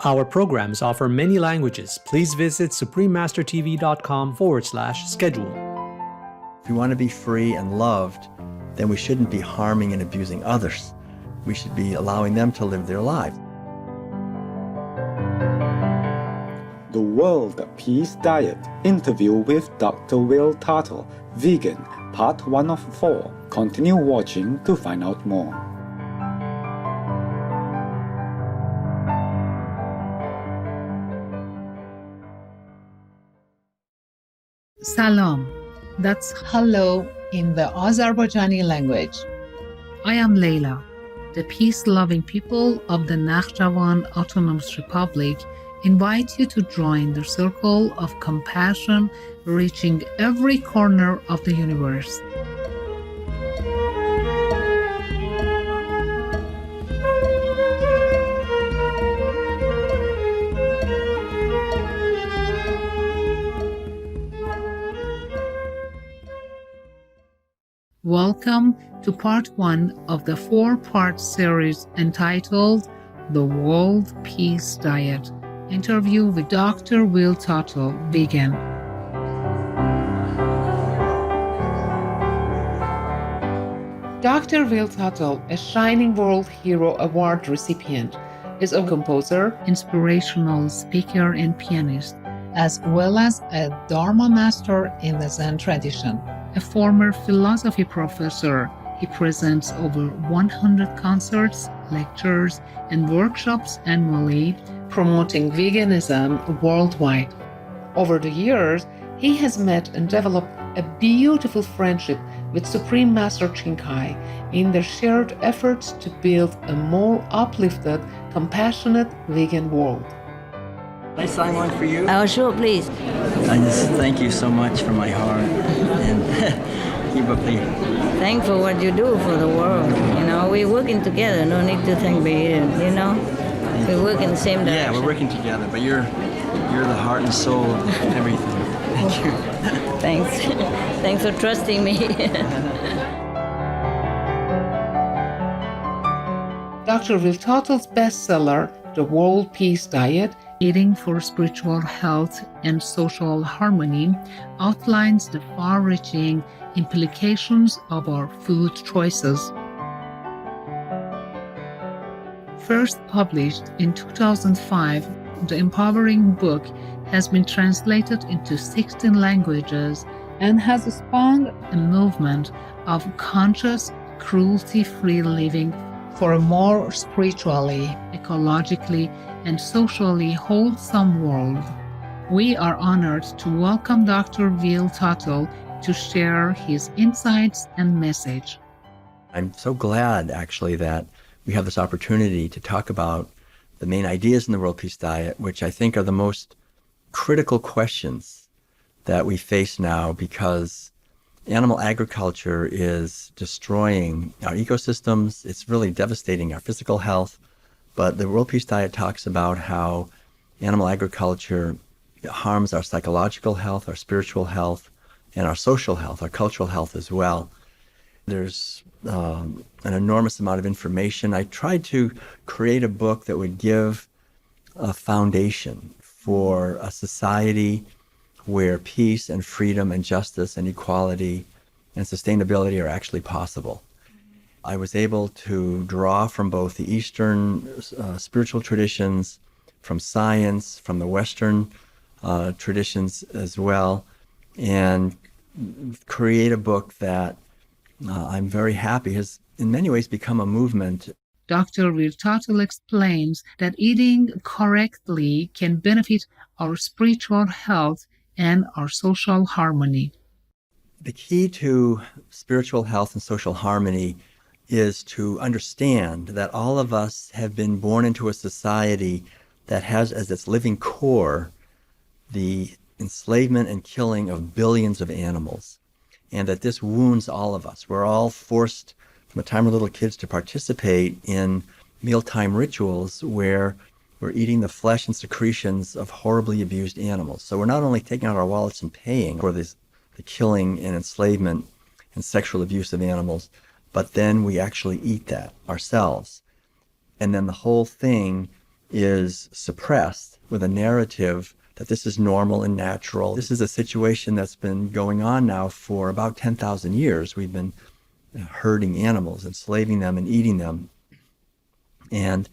Our programs offer many languages. Please visit suprememastertv.com/schedule. If we want to be free and loved, then we shouldn't be harming and abusing others. We should be allowing them to live their lives. The World Peace Diet interview with Dr. Will Tuttle, vegan, part 1 of 4. Continue watching to find out more. Salam, that's hello in the Azerbaijani language. I am Leila. The peace-loving people of the Nakhchivan Autonomous Republic invite you to join the circle of compassion reaching every corner of the universe. Welcome to part 1 of the 4-part series entitled The World Peace Diet. Interview with Dr. Will Tuttle, vegan. Dr. Will Tuttle, a Shining World Hero Award recipient, is a composer, inspirational speaker, and pianist, as well as a Dharma master in the Zen tradition. A former philosophy professor, he presents over 100 concerts, lectures, and workshops annually, promoting veganism worldwide. Over the years, he has met and developed a beautiful friendship with Supreme Master Chinkai in their shared efforts to build a more uplifted, compassionate vegan world. Can I sign one for you? Oh, sure, please. I just thank you so much from my heart, and keep up the... Thanks for what you do for the world. You know, we're working together. No need to thank me, you know. We work in the same direction. Yeah, we're working together, but you're the heart and soul of everything. Thank you. Thanks. Thanks for trusting me. Dr. Will Tuttle's bestseller, The World Peace Diet, Eating for Spiritual Health and Social Harmony, outlines the far-reaching implications of our food choices. First published in 2005, the empowering book has been translated into 16 languages and has spawned a movement of conscious, cruelty-free living for a more spiritually, ecologically, and socially wholesome world. We are honored to welcome Dr. Will Tuttle to share his insights and message. I'm so glad, actually, that we have this opportunity to talk about the main ideas in the World Peace Diet, which I think are the most critical questions that we face now, because animal agriculture is destroying our ecosystems. It's really devastating our physical health. But the World Peace Diet talks about how animal agriculture harms our psychological health, our spiritual health, and our social health, our cultural health as well. There's an enormous amount of information. I tried to create a book that would give a foundation for a society where peace and freedom and justice and equality and sustainability are actually possible. I was able to draw from both the Eastern spiritual traditions, from science, from the Western traditions as well, and create a book that I'm very happy has in many ways become a movement. Dr. Will Tuttle explains that eating correctly can benefit our spiritual health and our social harmony. The key to spiritual health and social harmony is to understand that all of us have been born into a society that has as its living core the enslavement and killing of billions of animals, and that this wounds all of us. We're all forced from the time we're little kids to participate in mealtime rituals where we're eating the flesh and secretions of horribly abused animals. So we're not only taking out our wallets and paying for the killing and enslavement and sexual abuse of animals, but then we actually eat that ourselves. And then the whole thing is suppressed with a narrative that this is normal and natural. This is a situation that's been going on now for about 10,000 years. We've been herding animals, enslaving them and eating them. And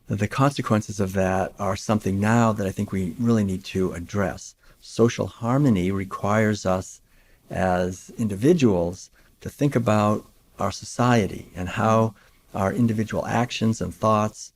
the consequences of that are something now that I think we really need to address. Social harmony requires us as individuals to think about our society and how our individual actions and thoughts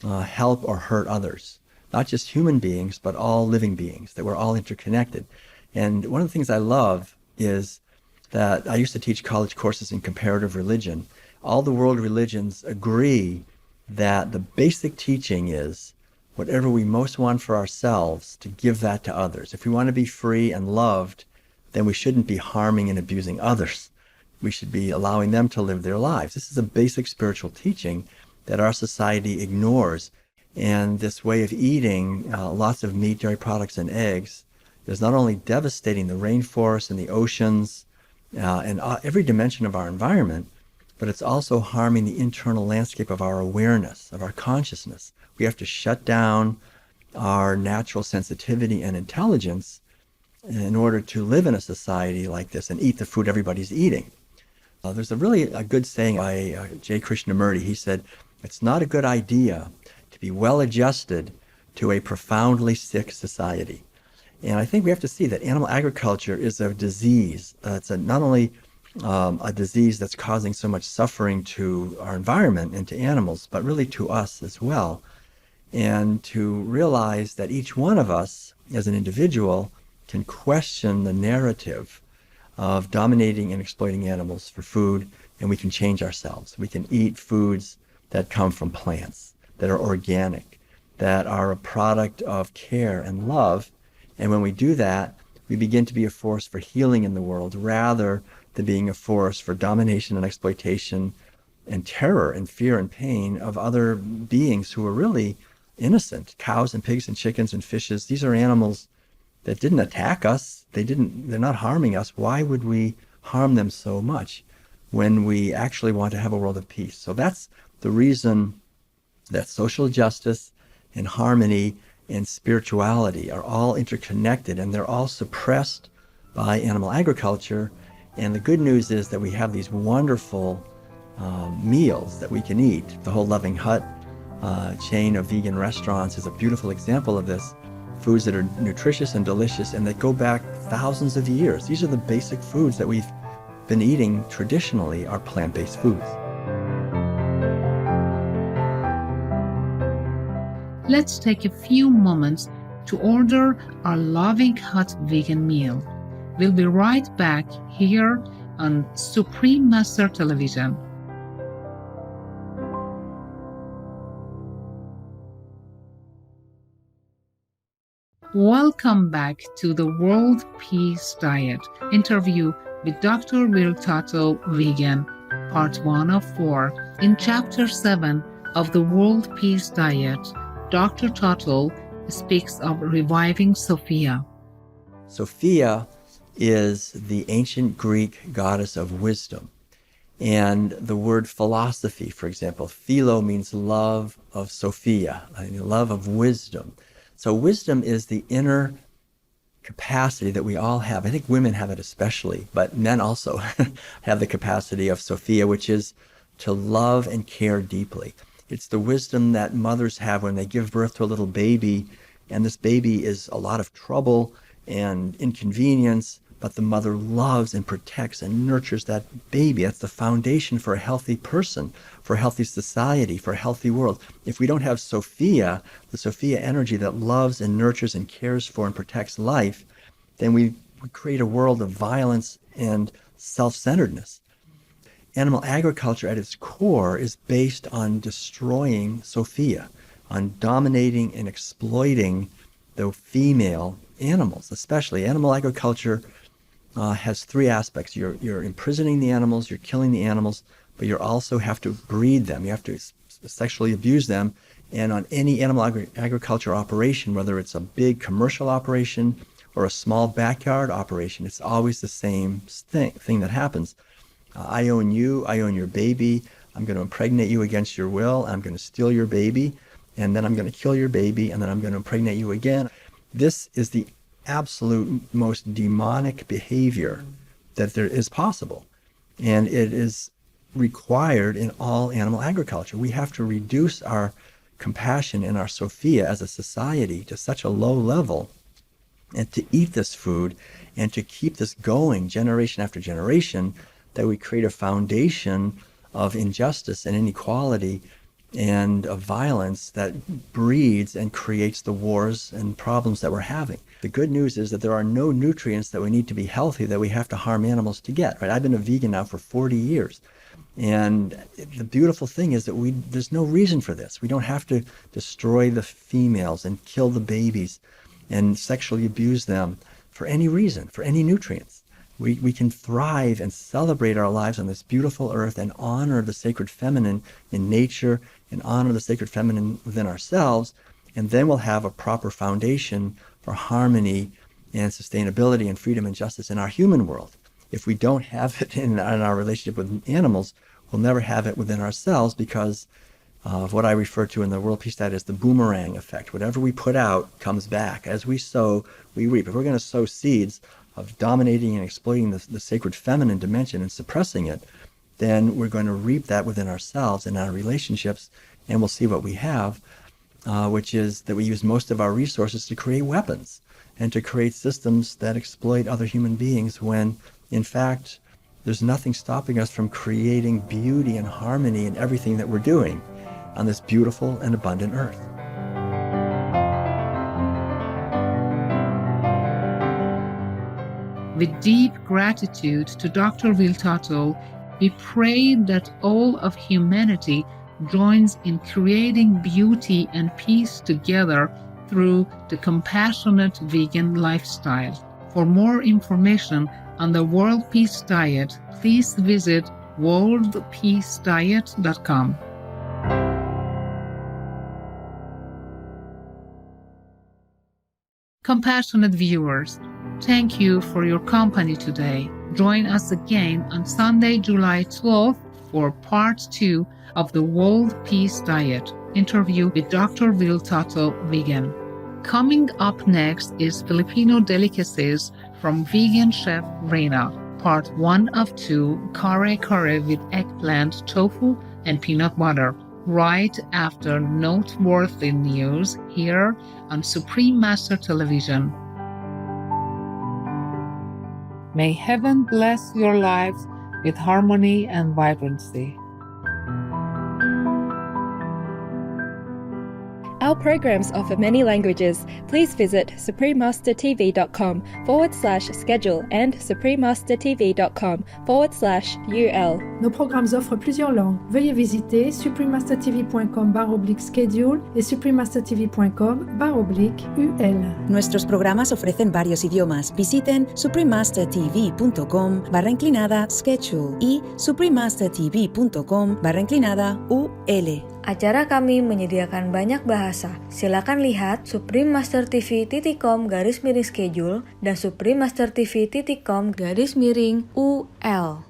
help or hurt others. Not just human beings, but all living beings, that we're all interconnected. And one of the things I love is that I used to teach college courses in comparative religion. All the world religions agree that the basic teaching is whatever we most want for ourselves, to give that to others. If we want to be free and loved, then we shouldn't be harming and abusing others. We should be allowing them to live their lives. This is a basic spiritual teaching that our society ignores. And this way of eating lots of meat, dairy products, and eggs is not only devastating the rainforests and the oceans and every dimension of our environment, but it's also harming the internal landscape of our awareness, of our consciousness. We have to shut down our natural sensitivity and intelligence in order to live in a society like this and eat the food everybody's eating. There's a good saying by J. Krishnamurti. He said, "It's not a good idea to be well-adjusted to a profoundly sick society." And I think we have to see that animal agriculture is a disease. It's not only a disease that's causing so much suffering to our environment and to animals, but really to us as well. And to realize that each one of us as an individual can question the narrative of dominating and exploiting animals for food, and we can change ourselves. We can eat foods that come from plants, that are organic, that are a product of care and love. And when we do that, we begin to be a force for healing in the world rather than being a force for domination and exploitation and terror and fear and pain of other beings who are really innocent. Cows and pigs and chickens and fishes, these are animals that didn't attack us. They're not harming us. Why would we harm them so much when we actually want to have a world of peace? So that's the reason that social justice and harmony and spirituality are all interconnected, and they're all suppressed by animal agriculture. And the good news is that we have these wonderful meals that we can eat. The whole Loving Hut chain of vegan restaurants is a beautiful example of this. Foods that are nutritious and delicious and that go back thousands of years. These are the basic foods that we've been eating traditionally, are plant-based foods. Let's take a few moments to order our Loving Hut vegan meal. We'll be right back here on Supreme Master Television. Welcome back to the World Peace Diet interview with Dr. Will Tuttle, Vegan, Part 1 of 4. In Chapter 7 of the World Peace Diet, Dr. Tuttle speaks of reviving Sophia. Sophia is the ancient Greek goddess of wisdom. And the word philosophy, for example, philo means love of Sophia, love of wisdom. So wisdom is the inner capacity that we all have. I think women have it especially, but men also have the capacity of Sophia, which is to love and care deeply. It's the wisdom that mothers have when they give birth to a little baby, and this baby is a lot of trouble and inconvenience, but the mother loves and protects and nurtures that baby. That's the foundation for a healthy person, for a healthy society, for a healthy world. If we don't have Sophia, the Sophia energy that loves and nurtures and cares for and protects life, then we create a world of violence and self-centeredness. Animal agriculture at its core is based on destroying Sophia, on dominating and exploiting the female animals, especially. Animal agriculture has three aspects. You're imprisoning the animals, you're killing the animals, but you also have to breed them. You have to sexually abuse them. And on any animal agriculture operation, whether it's a big commercial operation or a small backyard operation, it's always the same thing that happens. I own you, I own your baby, I'm going to impregnate you against your will, I'm going to steal your baby, and then I'm going to kill your baby, and then I'm going to impregnate you again. This is the absolute most demonic behavior that there is possible. And it is required in all animal agriculture. We have to reduce our compassion and our Sophia as a society to such a low level, and to eat this food and to keep this going generation after generation, that we create a foundation of injustice and inequality and of violence that breeds and creates the wars and problems that we're having. The good news is that there are no nutrients that we need to be healthy that we have to harm animals to get, right? I've been a vegan now for 40 years. And the beautiful thing is that there's no reason for this. We don't have to destroy the females and kill the babies and sexually abuse them for any reason, for any nutrients. We can thrive and celebrate our lives on this beautiful earth and honor the sacred feminine in nature and honor the sacred feminine within ourselves, and then we'll have a proper foundation for harmony and sustainability and freedom and justice in our human world. If we don't have it in our relationship with animals, we'll never have it within ourselves because of what I refer to in the World Peace Diet as the boomerang effect. Whatever we put out comes back. As we sow, we reap. If we're going to sow seeds of dominating and exploiting the sacred feminine dimension and suppressing it, then we're going to reap that within ourselves and our relationships, and we'll see what we have, which is that we use most of our resources to create weapons and to create systems that exploit other human beings when, in fact, there's nothing stopping us from creating beauty and harmony in everything that we're doing on this beautiful and abundant earth. With deep gratitude to Dr. Will Tuttle, we pray that all of humanity joins in creating beauty and peace together through the compassionate vegan lifestyle. For more information on the World Peace Diet, please visit worldpeacediet.com. Compassionate viewers, thank you for your company today. Join us again on Sunday, July 12th for part 2 of the World Peace Diet interview with Dr. Will Tuttle, vegan. Coming up next is Filipino delicacies from vegan chef Reina, part 1 of 2, kare-kare with eggplant, tofu, and peanut butter, right after noteworthy news here on Supreme Master Television. May heaven bless your lives with harmony and vibrancy. Our programs offer many languages. Please visit suprememastertv.com/schedule and suprememastertv.com/UL. Nos programmes offrent plusieurs langues. Veuillez visiter suprememastertv.com/schedule et suprememastertv.com/UL. Nuestros programas ofrecen varios idiomas. Visiten suprememastertv.com/schedule y suprememastertv.com/UL. Acara kami menyediakan banyak bahasa. Silakan lihat suprememastertv.com/schedule dan suprememastertv.com/UL.